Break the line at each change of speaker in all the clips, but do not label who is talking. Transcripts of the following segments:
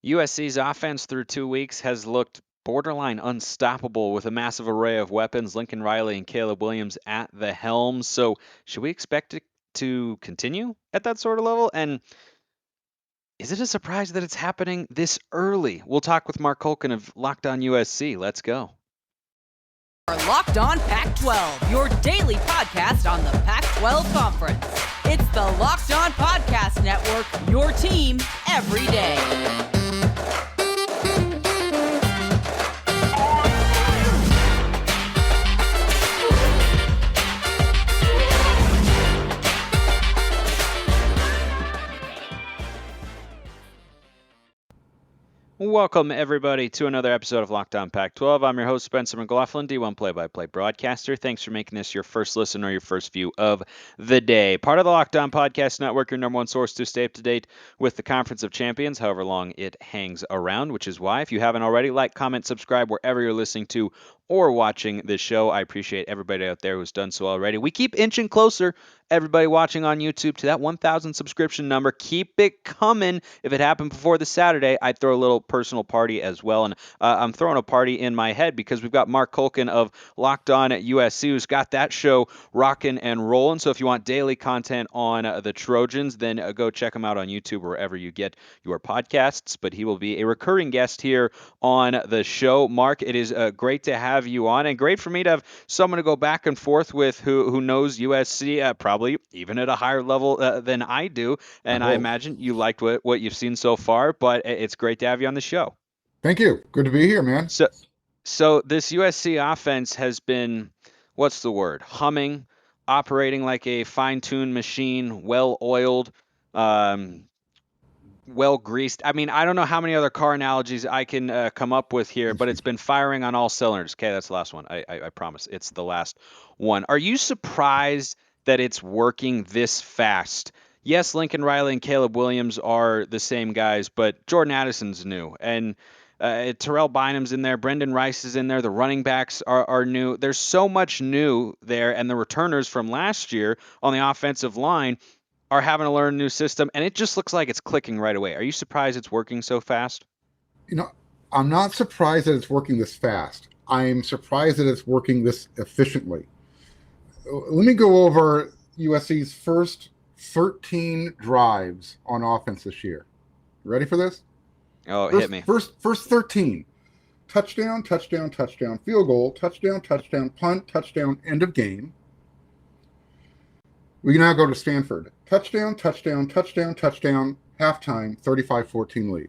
USC's offense through 2 weeks has looked borderline unstoppable with a massive array of weapons, Lincoln Riley and Caleb Williams at the helm. So, should we expect it to continue at that sort of level? And is it a surprise that it's happening this early? We'll talk with Marc Culkin of Locked On USC. Let's go.
Locked On Pac-12, your daily podcast on the Pac-12 Conference. It's the Locked On Podcast Network, your team every day.
Welcome, everybody, to another episode of Locked On Pac-12. I'm your host, Spencer McLaughlin, D1 play-by-play broadcaster. Thanks for making this your first listen or your first view of the day. Part of the Locked On Podcast Network, your number one source to stay up to date with the Conference of Champions, however long it hangs around, which is why, if you haven't already, like, comment, subscribe wherever you're listening to or watching this show. I appreciate everybody out there who's done so already. We keep inching closer, everybody watching on YouTube, to that 1,000 subscription number. Keep it coming. If it happened before the Saturday, I'd throw a little personal party as well. And I'm throwing a party in my head because we've got Marc Culkin of Locked On at USC who's got that show rocking and rolling. So if you want daily content on the Trojans, then go check him out on YouTube or wherever you get your podcasts. But he will be a recurring guest here on the show. Marc, it is great to have you on, and great for me to have someone to go back and forth with who knows USC probably even at a higher level than I do. And I imagine you liked what you've seen so far, but it's great to have you on the show.
Thank you. Good to be here, man.
So this USC offense has been, what's the word? Humming, operating like a fine-tuned machine, well-oiled, well-greased. I mean, I don't know how many other car analogies I can come up with here, but it's been firing on all cylinders. Okay, that's the last one. I promise. It's the last one. Are you surprised that it's working this fast? Yes, Lincoln Riley and Caleb Williams are the same guys, but Jordan Addison's new. And Terrell Bynum's in there. Brendan Rice is in there. The running backs are new. There's so much new there, and the returners from last year on the offensive line are having to learn a new system, and it just looks like it's clicking right away. Are you surprised it's working so fast?
I'm not surprised that it's working this fast. I'm surprised that it's working this efficiently. Let me go over USC's first 13 drives on offense this year. Ready for this?
Oh, hit me.
First 13. Touchdown, touchdown, touchdown, field goal, touchdown, touchdown, punt, touchdown, end of game. We now go to Stanford. Touchdown, touchdown, touchdown, touchdown, halftime, 35-14 lead.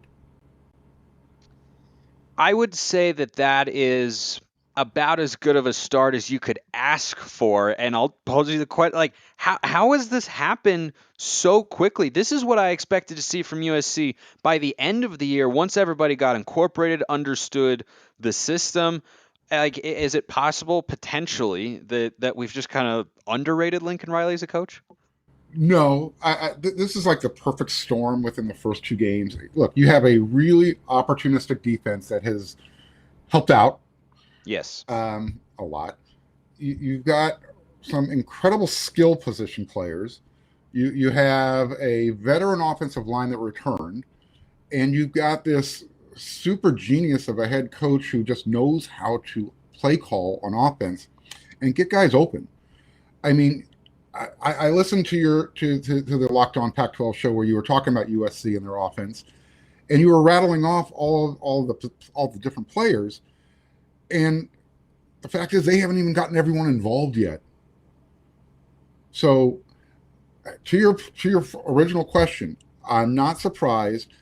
I would say that is about as good of a start as you could ask for. And I'll pose you the question, like, how has this happened so quickly? This is what I expected to see from USC by the end of the year, once everybody got incorporated, understood the system. Like, is it possible potentially that we've just kind of underrated Lincoln Riley as a coach?
No, this is like the perfect storm within the first two games. Look, you have a really opportunistic defense that has helped out.
Yes.
A lot. You've got some incredible skill position players. You have a veteran offensive line that returned, and you've got this super genius of a head coach who just knows how to play call on offense and get guys open. I mean, I listened to the Locked On Pac-12 show where you were talking about USC and their offense, and you were rattling off all the different players, and the fact is they haven't even gotten everyone involved yet. So, to your original question, I'm not surprised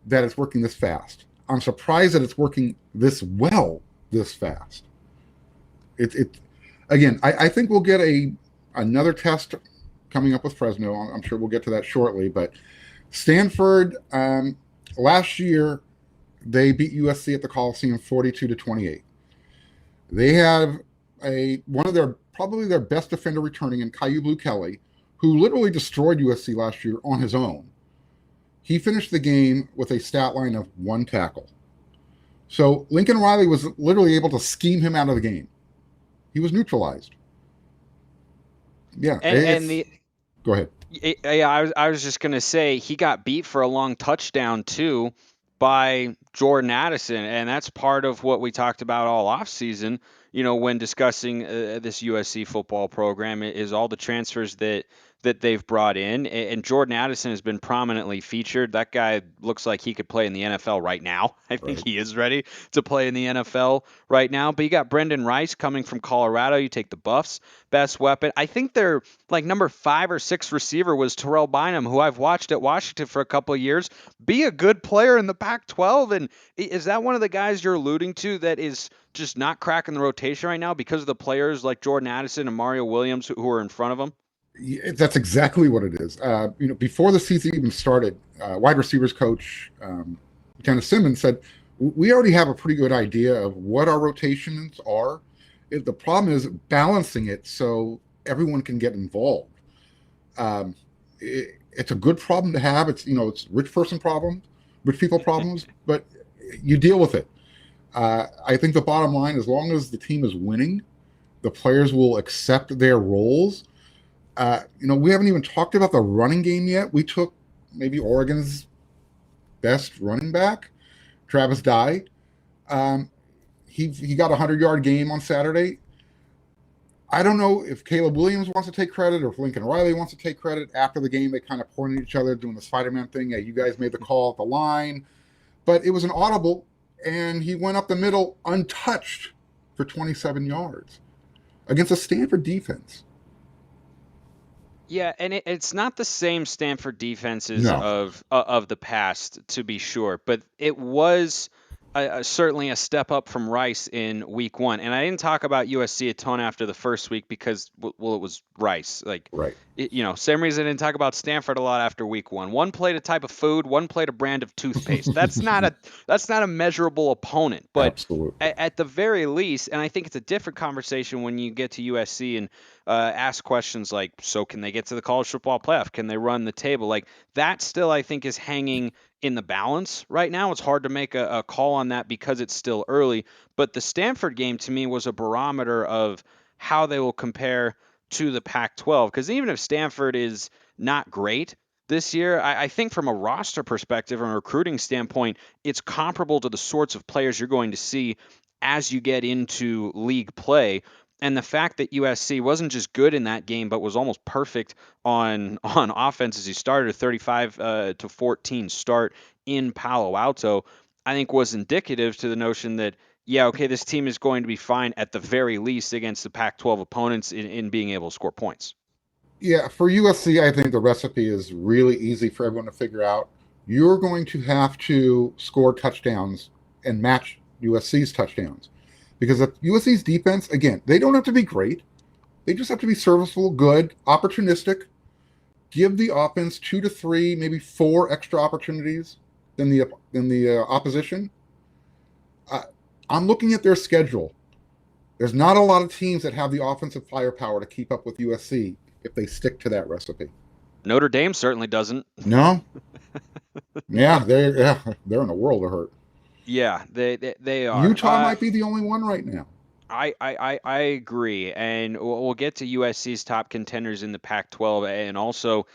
that it's working this fast. I'm surprised that it's working this well this fast. Again, I think we'll get another test coming up with Fresno. I'm sure we'll get to that shortly. But Stanford, last year, they beat USC at the Coliseum 42-28. They have probably their best defender returning in Caillou Blue Kelly, who literally destroyed USC last year on his own. He finished the game with a stat line of 1 tackle. So Lincoln Riley was literally able to scheme him out of the game. He was neutralized. Yeah. Go ahead.
Yeah, I was just going to say he got beat for a long touchdown too, by Jordan Addison, and that's part of what we talked about all offseason, when discussing this USC football program is all the transfers that they've brought in, and Jordan Addison has been prominently featured. That guy looks like he could play in the NFL right now. I think
Right.
he is ready to play in the NFL right now. But you got Brendan Rice coming from Colorado. You take the Buffs' best weapon. I think their like number 5 or 6 receiver was Terrell Bynum, who I've watched at Washington for a couple of years be a good player in the Pac-12. And is that one of the guys you're alluding to that is just not cracking the rotation right now because of the players like Jordan Addison and Mario Williams who are in front of him?
That's exactly what it is. Before the season even started, wide receivers coach Lieutenant Simmons said, "We already have a pretty good idea of what our rotations are. The problem is balancing it so everyone can get involved. It's a good problem to have. It's rich people problems, but you deal with it. I think the bottom line, as long as the team is winning, the players will accept their roles." We haven't even talked about the running game yet. We took maybe Oregon's best running back, Travis Dye. He got a 100-yard game on Saturday. I don't know if Caleb Williams wants to take credit or if Lincoln Riley wants to take credit. After the game, they kind of pointed at each other doing the Spider-Man thing. Yeah, you guys made the call at the line. But it was an audible, and he went up the middle untouched for 27 yards against a Stanford defense.
Yeah, and it's not the same Stanford defenses
No.
of the past, to be sure, but it was certainly a step up from Rice in week 1. And I didn't talk about USC a ton after the first week because, well, it was Rice. Like,
Right.
Same reason I didn't talk about Stanford a lot after week 1. One played a type of food, one played a brand of toothpaste. That's not a measurable opponent, but
Absolutely.
at the very least, and I think it's a different conversation when you get to USC and ask questions like, so can they get to the college football playoff? Can they run the table? Like that still, I think, is hanging in the balance right now. It's hard to make a call on that because it's still early. But the Stanford game to me was a barometer of how they will compare to the Pac-12. Because even if Stanford is not great this year, I think from a roster perspective and a recruiting standpoint, it's comparable to the sorts of players you're going to see as you get into league play. And the fact that USC wasn't just good in that game, but was almost perfect on offense as he started a 35-14 start in Palo Alto, I think was indicative to the notion that, yeah, okay, this team is going to be fine at the very least against the Pac-12 opponents in being able to score points.
Yeah, for USC, I think the recipe is really easy for everyone to figure out. You're going to have to score touchdowns and match USC's touchdowns. Because if USC's defense, again, they don't have to be great. They just have to be serviceable, good, opportunistic. Give the offense 2 to 3, maybe 4 extra opportunities than the opposition. I'm looking at their schedule. There's not a lot of teams that have the offensive firepower to keep up with USC if they stick to that recipe.
Notre Dame certainly doesn't.
No. They're in a world of hurt.
Yeah, they are.
Utah might be the only one right now.
I agree, and we'll get to USC's top contenders in the Pac-12, and also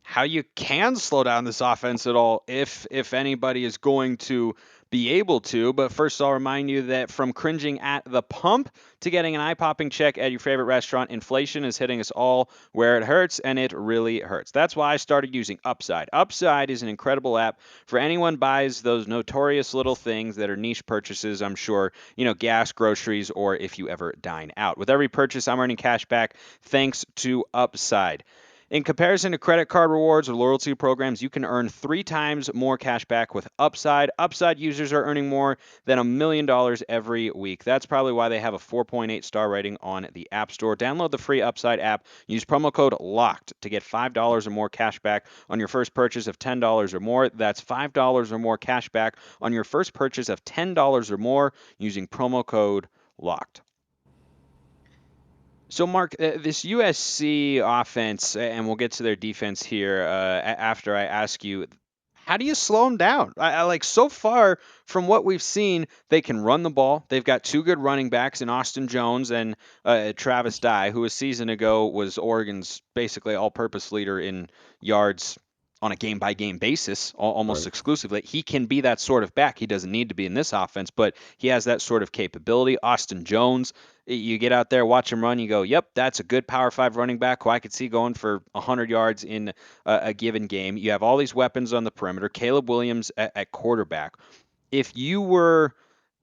how you can slow down this offense at all if anybody is going to be able to. But first, I'll remind you that from cringing at the pump to getting an eye-popping check at your favorite restaurant, inflation is hitting us all where it hurts, and it really hurts. That's why I started using Upside. Upside is an incredible app for anyone buys those notorious little things that are niche purchases, I'm sure, gas, groceries, or if you ever dine out. With every purchase, I'm earning cash back thanks to Upside. In comparison to credit card rewards or loyalty programs, you can earn 3 times more cash back with Upside. Upside users are earning more than $1 million every week. That's probably why they have a 4.8 star rating on the App Store. Download the free Upside app. Use promo code LOCKED to get $5 or more cash back on your first purchase of $10 or more. That's $5 or more cash back on your first purchase of $10 or more using promo code LOCKED. So, Mark, this USC offense, and we'll get to their defense here after I ask you, how do you slow them down? I like so far from what we've seen, they can run the ball. They've got 2 good running backs in Austin Jones and Travis Dye, who a season ago was Oregon's basically all-purpose leader in yards on a game-by-game basis, almost
Right.
exclusively. He can be that sort of back. He doesn't need to be in this offense, but he has that sort of capability. Austin Jones, you get out there, watch him run, you go, yep, that's a good Power 5 running back who I could see going for 100 yards in a given game. You have all these weapons on the perimeter. Caleb Williams at quarterback. If you were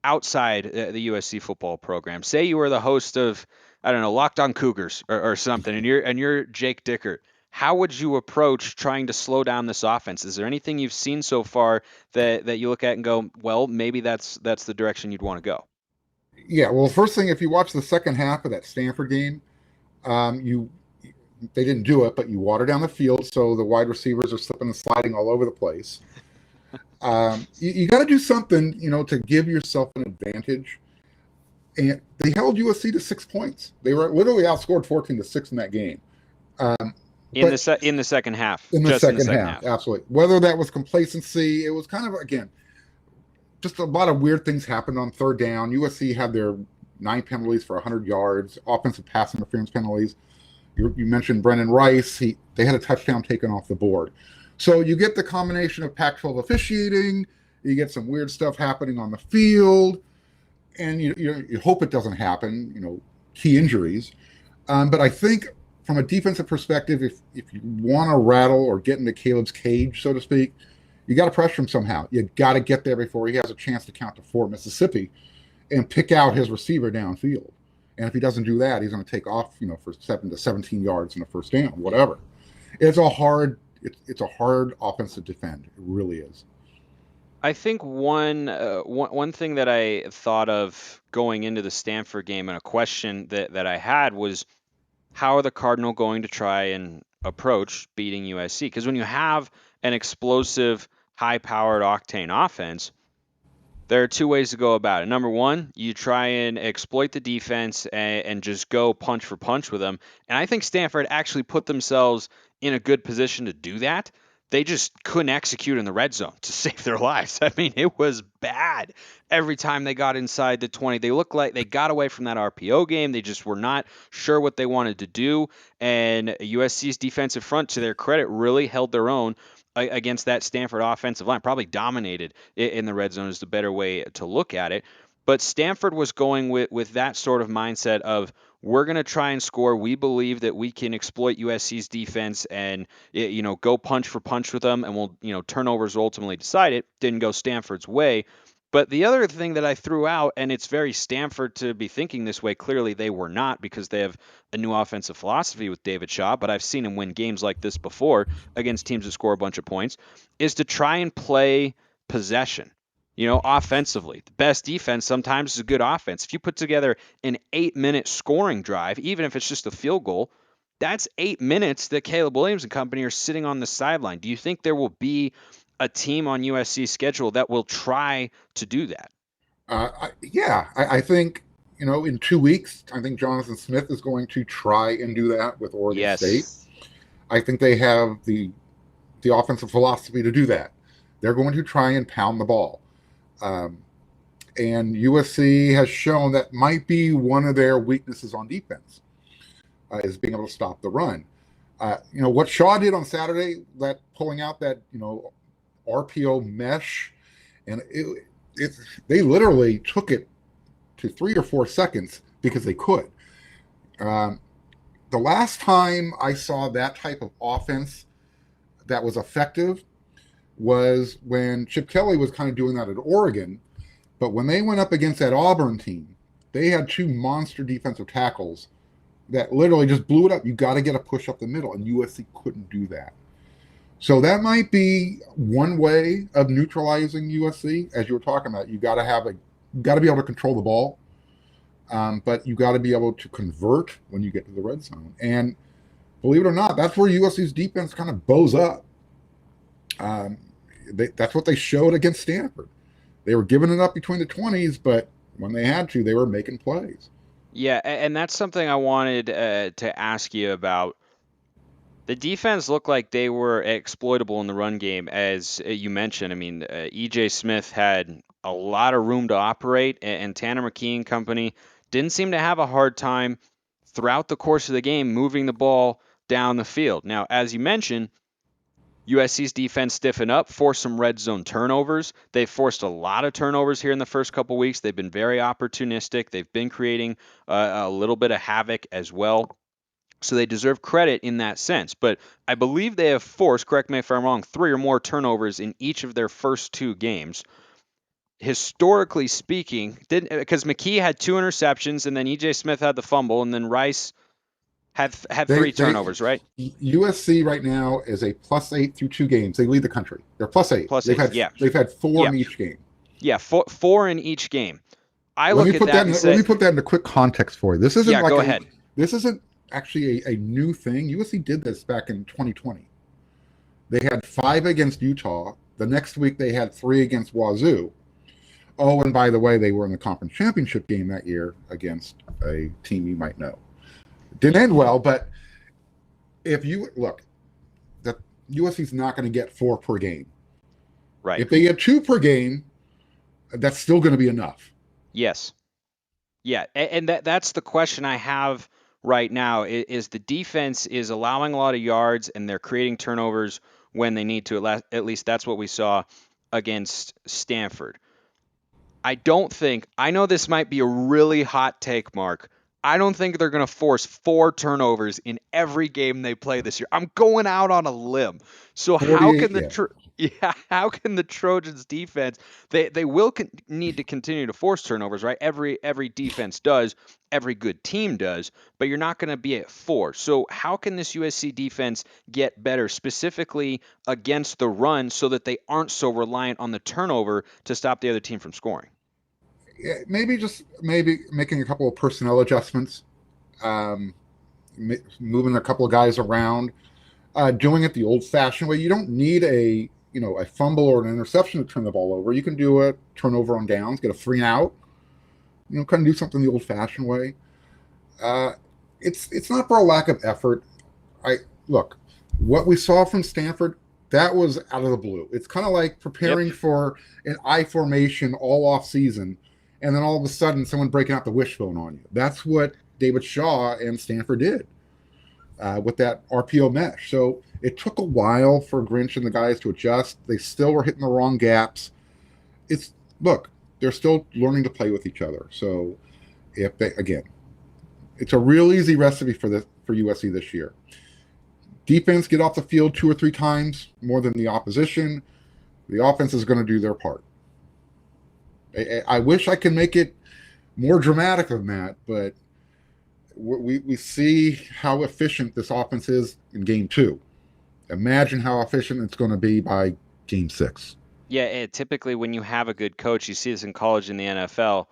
outside the USC football program, say you were the host of, I don't know, Locked On Cougars or something, and you're Jake Dickert, how would you approach trying to slow down this offense? Is there anything you've seen so far that you look at and go, well, maybe that's the direction you'd want to go?
Yeah. Well, first thing, if you watch the second half of that Stanford game, you they didn't do it, but you water down the field so the wide receivers are slipping and sliding all over the place. You got to do something, to give yourself an advantage. And they held USC to 6 points. They were literally outscored 14-6 in that game.
In the second half.
In the
Just
second
in the second
half, absolutely. Whether that was complacency, it was kind of, again, just a lot of weird things happened on third down. USC had their 9 penalties for 100 yards, offensive pass interference penalties. You mentioned Brendan Rice. They had a touchdown taken off the board. So you get the combination of Pac-12 officiating, you get some weird stuff happening on the field, and you hope it doesn't happen, key injuries. But I think from a defensive perspective, if you want to rattle or get into Caleb's cage, so to speak, you got to pressure him somehow. You got to get there before he has a chance to count to 4 Mississippi and pick out his receiver downfield. And if he doesn't do that, he's going to take off, for 7 to 17 yards in a first down, whatever. It's a hard offense to defend. It really is.
I think one thing that I thought of going into the Stanford game, and a question that I had was, how are the Cardinal going to try and approach beating USC? Because when you have an explosive, high-powered octane offense, there are 2 ways to go about it. Number one, you try and exploit the defense and just go punch for punch with them. And I think Stanford actually put themselves in a good position to do that. They just couldn't execute in the red zone to save their lives. I mean, it was bad every time they got inside the 20. They looked like they got away from that RPO game. They just were not sure what they wanted to do. And USC's defensive front, to their credit, really held their own against that Stanford offensive line. Probably dominated in the red zone is the better way to look at it. But Stanford was going with that sort of mindset of, we're going to try and score. We believe that we can exploit USC's defense and, go punch for punch with them, and we'll, turnovers will ultimately decide it. Didn't go Stanford's way. But the other thing that I threw out, and it's very Stanford to be thinking this way, clearly they were not, because they have a new offensive philosophy with David Shaw, but I've seen him win games like this before against teams that score a bunch of points, is to try and play possession. Offensively, the best defense sometimes is a good offense. If you put together an 8-minute scoring drive, even if it's just a field goal, that's 8 minutes that Caleb Williams and company are sitting on the sideline. Do you think there will be a team on USC's schedule that will try to do that?
I think, in 2 weeks, I think Jonathan Smith is going to try and do that with Oregon State. I think they have the offensive philosophy to do that. They're going to try and pound the ball. And USC has shown that might be one of their weaknesses on defense, is being able to stop the run. What Shaw did on Saturday, that pulling out that, RPO mesh, and they literally took it to 3 or 4 seconds because they could. The last time I saw that type of offense that was effective was when Chip Kelly was kind of doing that at Oregon. But when they went up against that Auburn team, they had 2 monster defensive tackles that literally just blew it up. You got to get a push up the middle, and USC couldn't do that. So that might be one way of neutralizing USC, as you were talking about. You got to be able to control the ball, but you got to be able to convert when you get to the red zone. And believe it or not, that's where USC's defense kind of bows up. That's what they showed against Stanford. They were giving it up between the 20s, but when they had to, they were making plays.
Yeah, and that's something I wanted to ask you about. The defense looked like they were exploitable in the run game, as you mentioned. I mean, E.J. Smith had a lot of room to operate, and Tanner McKee and company didn't seem to have a hard time throughout the course of the game moving the ball down the field. Now, as you mentioned, USC's defense stiffen up, force some red zone turnovers. They've forced a lot of turnovers here in the first couple weeks. They've been very opportunistic. They've been creating a little bit of havoc as well. So they deserve credit in that sense. But I believe they have forced, correct me if I'm wrong, 3 or more turnovers in each of their first 2 games. Historically speaking, because McKee had 2 interceptions, and then EJ Smith had the fumble, and then Rice had 3 turnovers, right?
USC right now is a +8 through 2 games. They lead the country. They're +8. They've had 4 in each game.
Yeah, four in each game. Let me put
that into quick context for you. This isn't
go ahead.
This isn't actually a new thing. USC did this back in 2020. They had 5 against Utah. The next week they had 3 against Wazoo. Oh, and by the way, they were in the conference championship game that year against a team you might know. Didn't end well, but if you look, the USC's not going to get 4 per game.
Right.
If they get 2 per game, that's still going to be enough.
Yes. Yeah, and that's the question I have right now is the defense is allowing a lot of yards and they're creating turnovers when they need to. At least that's what we saw against Stanford. I know this might be a really hot take, Mark. I don't think they're going to force 4 turnovers in every game they play this year. I'm going out on a limb. So how can the Trojans defense, they will need to continue to force turnovers, right? Every defense does, every good team does, but you're not going to be at 4. So how can this USC defense get better specifically against the run so that they aren't so reliant on the turnover to stop the other team from scoring?
Yeah, maybe making a couple of personnel adjustments, moving a couple of guys around, doing it the old-fashioned way. You don't need a fumble or an interception to turn the ball over. You can do a turnover on downs, get a 3 and out. Kind of do something the old-fashioned way. It's not for a lack of effort. Look, what we saw from Stanford, that was out of the blue. It's kind of like preparing for an I formation all off season, and then all of a sudden someone breaking out the wishbone on you. That's what David Shaw and Stanford did with that RPO mesh. So it took a while for Grinch and the guys to adjust. They still were hitting the wrong gaps. They're still learning to play with each other. So it's a real easy recipe for USC this year. Defense get off the field 2 or 3 times more than the opposition. The offense is going to do their part. I wish I could make it more dramatic than that, but we see how efficient this offense is in game 2. Imagine how efficient it's going to be by game 6.
Yeah, typically when you have a good coach, you see this in college and the NFL,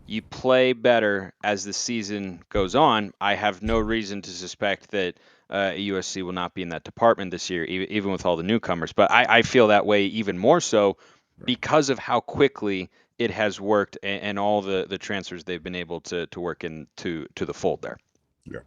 you play better as the season goes on. I have no reason to suspect that USC will not be in that department this year, even with all the newcomers. But I feel that way even more so because of how quickly it has worked and all the transfers they've been able to work into the fold there.
Yeah.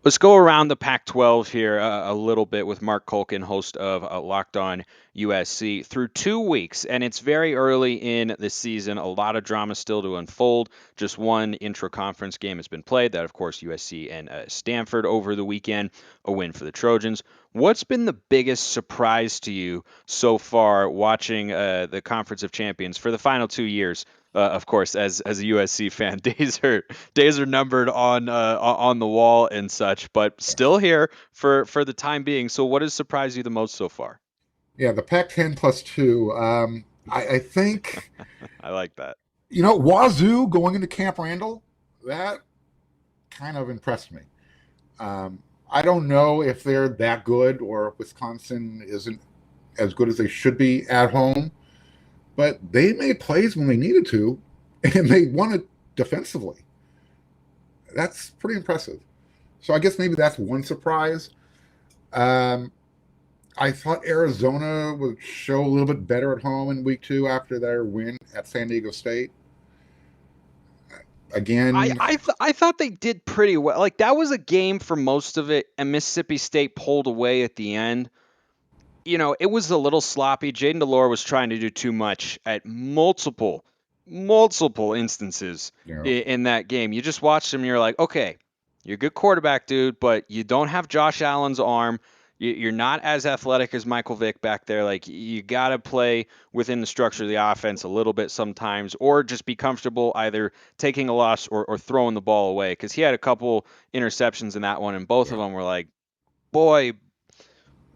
Let's go around the Pac-12 here a little bit with Marc Culkin, host of Locked On USC, through 2 weeks, and it's very early in the season. A lot of drama still to unfold. Just one intra-conference game has been played. That, of course, USC and Stanford over the weekend, a win for the Trojans. What's been the biggest surprise to you so far watching the Conference of Champions for the final 2 years? Of course, as a USC fan, days are numbered on the wall and such, but still here for the time being. So, what has surprised you the most so far?
Yeah, the Pac-10 +2. I think
I like that.
Wazoo going into Camp Randall, that kind of impressed me. I don't know if they're that good or if Wisconsin isn't as good as they should be at home. But they made plays when they needed to, and they won it defensively. That's pretty impressive. So I guess maybe that's one surprise. I thought Arizona would show a little bit better at home in week 2 after their win at San Diego State. Again,
I thought they did pretty well. Like, that was a game for most of it, and Mississippi State pulled away at the end. It was a little sloppy. Jaden Delore was trying to do too much at multiple instances in that game. You just watched him and you're like, okay, you're a good quarterback, dude, but you don't have Josh Allen's arm. You're not as athletic as Michael Vick back there. Like, you got to play within the structure of the offense a little bit sometimes, or just be comfortable either taking a loss or throwing the ball away. Because he had a couple interceptions in that one, and both of them were like, boy,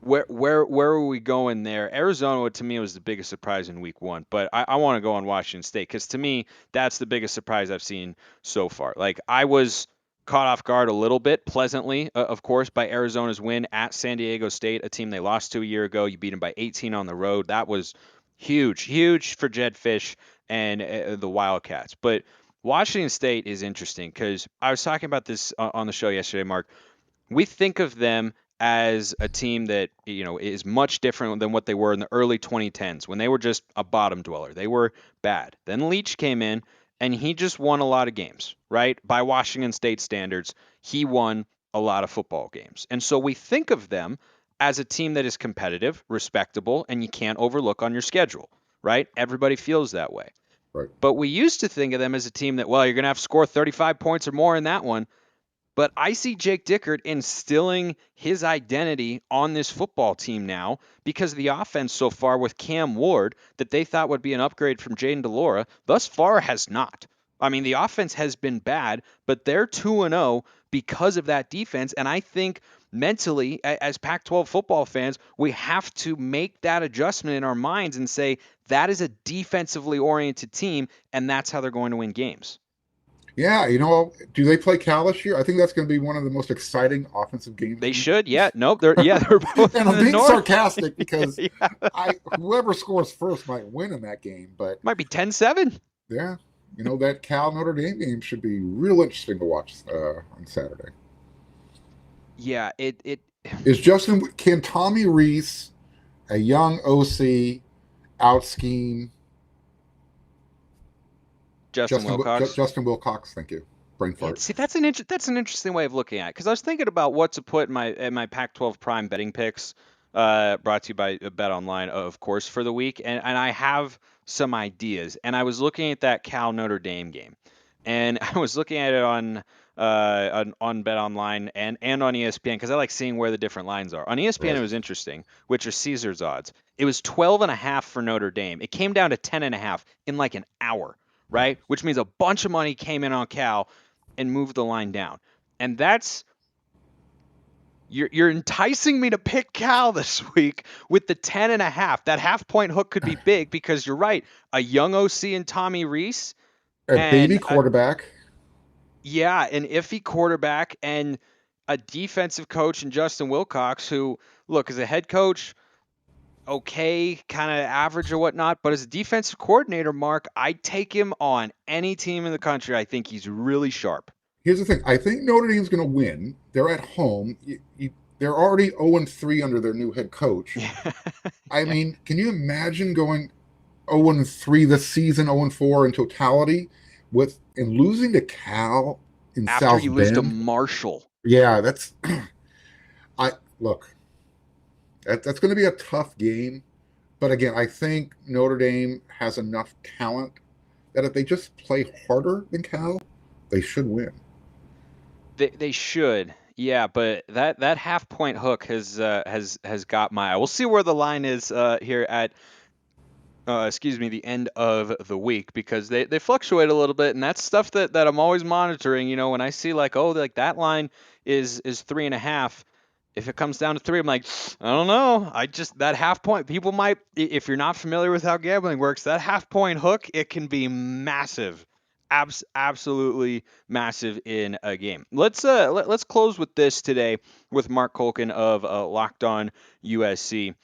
where are we going there? Arizona, to me, was the biggest surprise in week one, but I want to go on Washington State because to me, that's the biggest surprise I've seen so far. Like, I was caught off guard a little bit, pleasantly, of course, by Arizona's win at San Diego State, a team they lost to a year ago. You beat them by 18 on the road. That was huge for Jed Fish and the Wildcats. But Washington State is interesting because I was talking about this on the show yesterday, Mark. We think of them as a team that is much different than what they were in the early 2010s when they were just a bottom dweller. They were bad. Then Leach came in and he just won a lot of games, right? By Washington State standards, he won a lot of football games. And so we think of them as a team that is competitive, respectable, and you can't overlook on your schedule, right? Everybody feels that way.
Right.
But we used to think of them as a team that, well, you're going to have to score 35 points or more in that one. But I see Jake Dickert instilling his identity on this football team now because the offense so far with Cam Ward that they thought would be an upgrade from Jaden DeLora thus far has not. I mean, the offense has been bad, but they're 2-0 because of that defense. And I think mentally, as Pac-12 football fans, we have to make that adjustment in our minds and say that is a defensively oriented team, and that's how they're going to win games.
Yeah, do they play Cal this year? I think that's going to be one of the most exciting offensive games.
They should, yeah. Nope, they're both
and I'm being sarcastic because
yeah.
Whoever scores first might win in that game, but
might be 10-7.
Yeah, that Cal Notre Dame game should be real interesting to watch on Saturday.
Yeah, it
can Tommy Rees, a young OC, out scheme
Justin Wilcox.
Justin Wilcox, thank you. Brain fart.
See, that's an interesting way of looking at it because I was thinking about what to put in my Pac-12 Prime betting picks, brought to you by Bet Online, of course, for the week, and I have some ideas. And I was looking at that Cal Notre Dame game, and I was looking at it on Bet Online and on ESPN because I like seeing where the different lines are. On ESPN, right. It was interesting, which are Caesar's odds. It was 12.5 for Notre Dame. It came down to 10.5 in like an hour. Right? Which means a bunch of money came in on Cal and moved the line down. And that's you're enticing me to pick Cal this week with the 10.5. That half-point hook could be big because you're right. A young OC and Tommy Rees.
A baby quarterback.
An iffy quarterback and a defensive coach in Justin Wilcox who, look, as a head coach, okay, kind of average or whatnot, but as a defensive coordinator, Mark, I'd take him on any team in the country. I think he's really sharp.
Here's the thing. I think Notre Dame's going to win. They're at home. They're already 0-3 under their new head coach. I mean, can you imagine going 0-3 this season, 0-4 in totality, and losing to Cal in
After
South Bend? After
you lose to Marshall.
Yeah, that's look. That's going to be a tough game. But again, I think Notre Dame has enough talent that if they just play harder than Cal, they should win.
They should. Yeah, but that half-point hook has got my eye. We'll see where the line is here at the end of the week because they fluctuate a little bit, and that's stuff that I'm always monitoring. When I see that line is 3.5. If it comes down to 3, I'm like, I don't know. That half point, people might, if you're not familiar with how gambling works, that half point hook, it can be massive. Absolutely massive in a game. Let's close with this today with Marc Culkin of Locked On USC.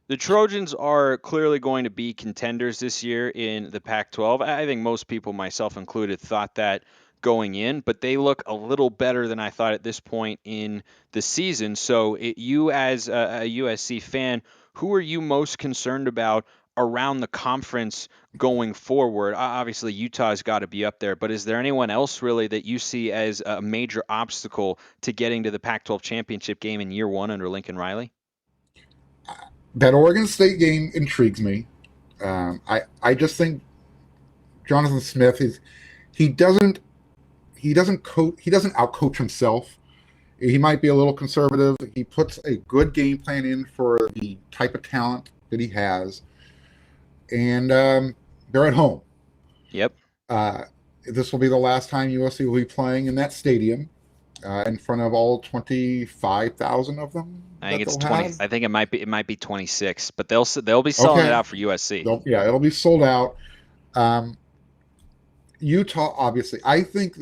The Trojans are clearly going to be contenders this year in the Pac-12. I think most people, myself included, thought that going in, but they look a little better than I thought at this point in the season. So you as a USC fan, who are you most concerned about around the conference going forward? Obviously, Utah's got to be up there, but is there anyone else really that you see as a major obstacle to getting to the Pac-12 championship game in year one under Lincoln Riley?
That Oregon State game intrigues me. I just think Jonathan Smith he doesn't outcoach himself He might be a little conservative. He puts a good game plan in for the type of talent that he has, and they're at home.
Yep.
This will be the last time USC will be playing in that stadium in front of all 25,000 of them.
I think it's 20. Have. I think it might be 26, but they'll be selling it out for USC.
It'll be sold out. Utah, obviously, I think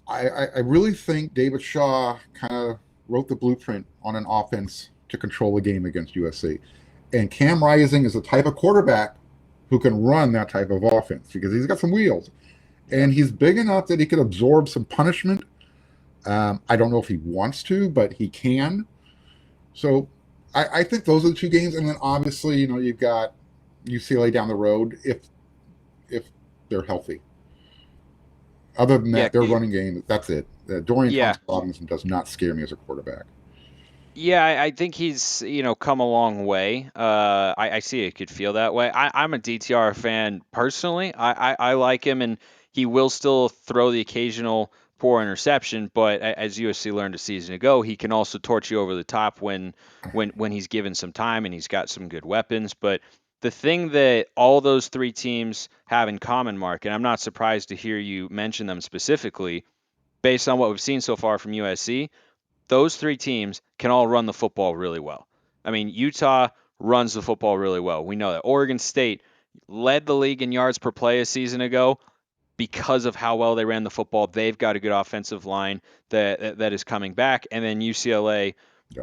I really think David Shaw kind of wrote the blueprint on an offense to control the game against USC. And Cam Rising is the type of quarterback who can run that type of offense because he's got some wheels. And he's big enough that he could absorb some punishment. I don't know if he wants to, but he can. So I think those are the two games. And then obviously, you've got UCLA down the road if they're healthy. Other than that, their running game, that's it. Dorian Thompson does not scare me as a quarterback.
Yeah, I think he's, come a long way. I see it could feel that way. I'm a DTR fan personally. I like him, and he will still throw the occasional poor interception, but as USC learned a season ago, he can also torch you over the top when he's given some time and he's got some good weapons. But the thing that all those three teams have in common, Mark, and I'm not surprised to hear you mention them specifically, based on what we've seen so far from USC, those three teams can all run the football really well. I mean, Utah runs the football really well. We know that. Oregon State led the league in yards per play a season ago because of how well they ran the football. They've got a good offensive line that is coming back. And then UCLA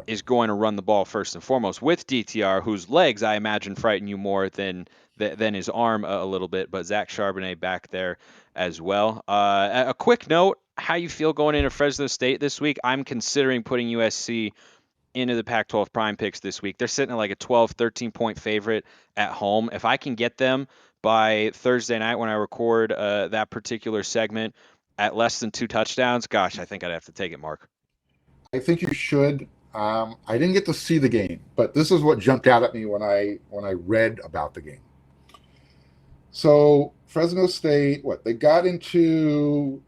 is going to run the ball first and foremost with DTR, whose legs, I imagine, frighten you more than his arm a little bit. But Zach Charbonnet back there as well. A quick note, how you feel going into Fresno State this week? I'm considering putting USC into the Pac-12 prime picks this week. They're sitting at like a 12, 13-point favorite at home. If I can get them by Thursday night when I record that particular segment at less than 2 touchdowns, gosh, I think I'd have to take it, Mark.
I think you should. I didn't get to see the game, but this is what jumped out at me when I read about the game. So Fresno State, they got into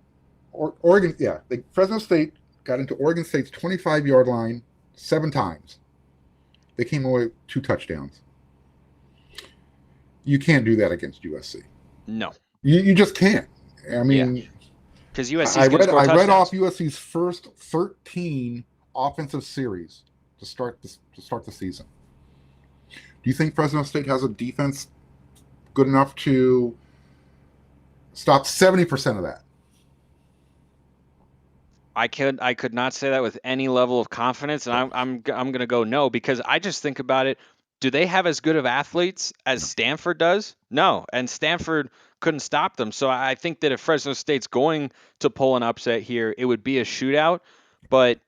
Oregon? Yeah, Fresno State got into Oregon State's 25-yard line 7 times. They came away with 2 touchdowns. You can't do that against USC.
No,
you just can't. I mean,
because USC.
I read off USC's first 13 offensive series to start the season. Do you think Fresno State has a defense good enough to stop 70% of that?
I could not say that with any level of confidence, and I'm going to go no, because I just think about it. Do they have as good of athletes as Stanford does? No, and Stanford couldn't stop them. So I think that if Fresno State's going to pull an upset here, it would be a shootout. But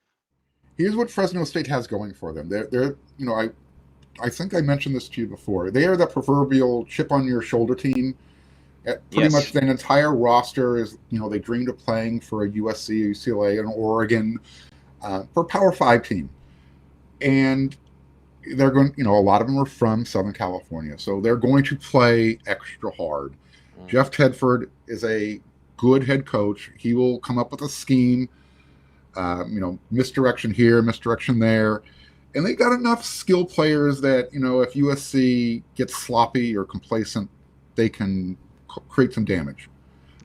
here's what Fresno State has going for them. They're I think I mentioned this to you before. They are the proverbial chip on your shoulder team. Pretty much the entire roster is, they dreamed of playing for a USC, UCLA, and Oregon for Power 5 team. And they're going, a lot of them are from Southern California. So they're going to play extra hard. Jeff Tedford is a good head coach. He will come up with a scheme, misdirection here, misdirection there. And they got enough skill players that, if USC gets sloppy or complacent, they can create some damage.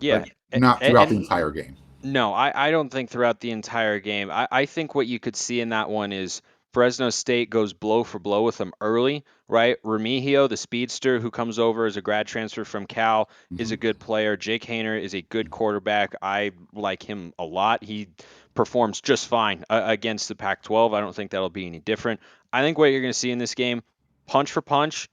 Yeah.
But not throughout the entire game.
No, I don't think throughout the entire game. I think what you could see in that one is Fresno State goes blow for blow with them early, right? Remigio, the speedster who comes over as a grad transfer from Cal, is a good player. Jake Haener is a good quarterback. I like him a lot. He performs just fine against the Pac-12. I don't think that'll be any different. I think what you're going to see in this game, punch for punch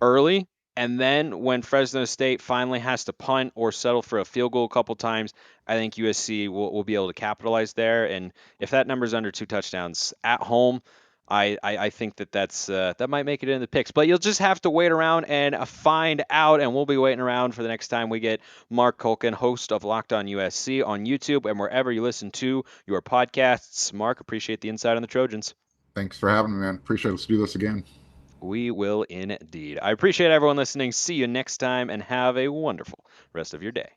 early, and then when Fresno State finally has to punt or settle for a field goal a couple times, I think USC will be able to capitalize there. And if that number's under 2 touchdowns at home, I think that might make it in the picks. But you'll just have to wait around and find out, and we'll be waiting around for the next time we get Marc Culkin, host of Locked On USC, on YouTube and wherever you listen to your podcasts. Mark, appreciate the insight on the Trojans.
Thanks for having me, man. Appreciate us to do this again.
We will indeed. I appreciate everyone listening. See you next time, and have a wonderful rest of your day.